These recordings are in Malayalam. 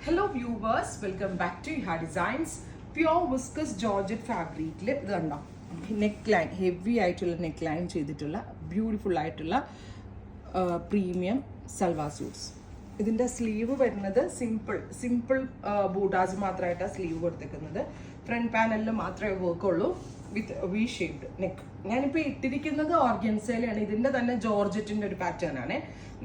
Hello viewers, welcome back to Iha Designs. Pure viscous Georgette fabric ഇത് കണ്ടോ, നെക്ക് ലൈൻ ഹെവി ആയിട്ടുള്ള നെക്ക് ലൈൻ ചെയ്തിട്ടുള്ള ബ്യൂട്ടിഫുൾ ആയിട്ടുള്ള പ്രീമിയം സൽവാർ സൂട്ട്സ്. ഇതിൻ്റെ സ്ലീവ് വരുന്നത് സിമ്പിൾ ബൂട്ടാസ് മാത്രമായിട്ടാണ് സ്ലീവ് കൊടുത്തേക്കുന്നത്. ഫ്രണ്ട് പാനലിൽ മാത്രമേ വർക്കുള്ളൂ വിത്ത് വി ഷേപ്ഡ് നെക്ക്. ഞാനിപ്പോൾ ഇട്ടിരിക്കുന്നത് ഓർഗൻസയിലാണ്. ഇതിൻ്റെ തന്നെ ജോർജറ്റിൻ്റെ ഒരു പാറ്റേൺ ആണ്.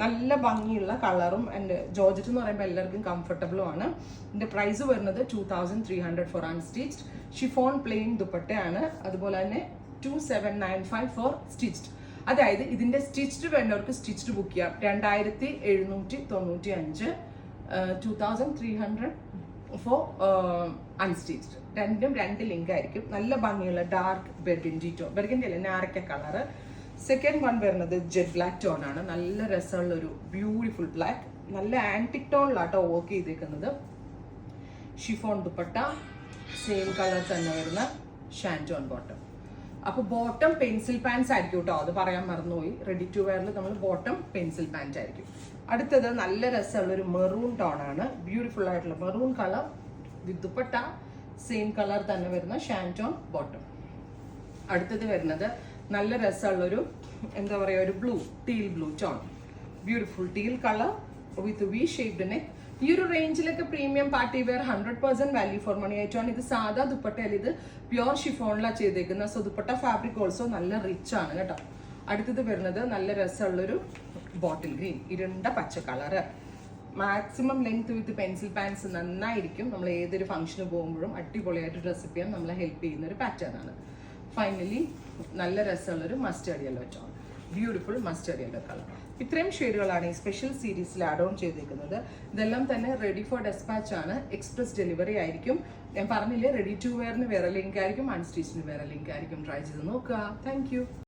നല്ല ഭംഗിയുള്ള കളറും ആൻഡ് ജോർജറ്റ് എന്ന് പറയുമ്പോൾ എല്ലാവർക്കും കംഫർട്ടബിളും ആണ്. ഇതിൻ്റെ പ്രൈസ് വരുന്നത് 2300 ഫോർ അൺസ്റ്റിച്ച്ഡ്. ഷിഫോൺ പ്ലെയിൻ ദുപ്പട്ടയാണ്. അതുപോലെ തന്നെ 2795 ഫോർ സ്റ്റിച്ച്ഡ്. അതായത് ഇതിൻ്റെ സ്റ്റിച്ച്ഡ് വേണ്ടവർക്ക് സ്റ്റിച്ച്ഡ് ബുക്ക് ചെയ്യാം. 2795, 2300 ഫോർ അൺസ്റ്റിച്ച്ഡ്. രണ്ടും രണ്ട് ലിങ്ക് ആയിരിക്കും. നല്ല ഭംഗിയുള്ള ഡാർക്ക് ബെർഗൻഡി അല്ല നാരക്ക കളറ്. സെക്കൻഡ് വൺ വരുന്നത് ജെറ്റ് ബ്ലാക്ക് ടോൺ ആണ്. നല്ല രസമുള്ള ഒരു ബ്യൂട്ടിഫുൾ ബ്ലാക്ക്, നല്ല ആന്റിക് ടോണിലാട്ടോ വർക്ക് ചെയ്തേക്കുന്നത്. ഷിഫോൺ ദുപ്പട്ട, സെയിം കളർ തന്നെ വരുന്ന ഷാൻറ്റോൺ ബോട്ടം. അപ്പോൾ ബോട്ടം പെൻസിൽ പാൻസ് ആയിരിക്കും കേട്ടോ, അത് പറയാൻ മറന്നുപോയി. റെഡി ടു വെയറിൽ നമ്മൾ ബോട്ടം പെൻസിൽ പാൻറ് ആയിരിക്കും. അടുത്തത് നല്ല രസമുള്ള ഒരു മെറൂൺ ടോൺ ആണ്. ബ്യൂട്ടിഫുൾ ആയിട്ടുള്ള മെറൂൺ കളർ വിത്ത് ദുപ്പട്ട, സെയിം കളർ തന്നെ വരുന്ന ഷാൻറ്റോൺ ബോട്ടം. അടുത്തത് വരുന്നത് നല്ല രസമുള്ളൊരു എന്താ പറയുക, ഒരു teal blue tone. Beautiful teal colour with V shaped neck. ഈ ഒരു റേഞ്ചിലൊക്കെ premium party wear 100% value for money ആയിട്ടാണ്. ഇത് സാധാ ദുപ്പട്ടയിൽ ഇത് പ്യുവർ ഷിഫോണിലാണ് ചെയ്തേക്കുന്നത്. സോ ദുപ്പട്ട ഫാബ്രിക് ഓൾസോ നല്ല റിച്ച് ആണ് കേട്ടോ. അടുത്തത് വരുന്നത് നല്ല രസമുള്ളൊരു ബോട്ടിൽ ഗ്രീൻ, ഇരുണ്ട പച്ച colour. Maximum length with pencil pants നന്നായിരിക്കും. നമ്മൾ ഏതൊരു ഫംഗ്ഷന് പോകുമ്പോഴും അടിപൊളിയായിട്ട് ഡ്രസ്സപ്പ് ചെയ്യാൻ നമ്മളെ ഹെൽപ്പ് ചെയ്യുന്ന ഒരു പാറ്റേൺ ആണ്. ഫൈനലി നല്ല രസമുള്ളൊരു mustard yellow tone, beautiful mustard yellow colour. ഇത്രയും ഷെയ്ഡുകളാണ് ഈ സ്പെഷ്യൽ സീരീസിൽ ആഡ് ഓൺ ചെയ്തേക്കുന്നത്. ഇതെല്ലാം തന്നെ റെഡി ഫോർ ഡെസ്പാച്ച് ആണ്. എക്സ്പ്രസ് ഡെലിവറി ആയിരിക്കും. ഞാൻ പറഞ്ഞില്ലേ, റെഡി ടു വെയറിന് വേറെ ലിങ്ക് ആയിരിക്കും, അൺസ്റ്റിച്ചിന് വേറെ ലിങ്ക് ആയിരിക്കും. ട്രൈ ചെയ്ത് നോക്കുക. താങ്ക്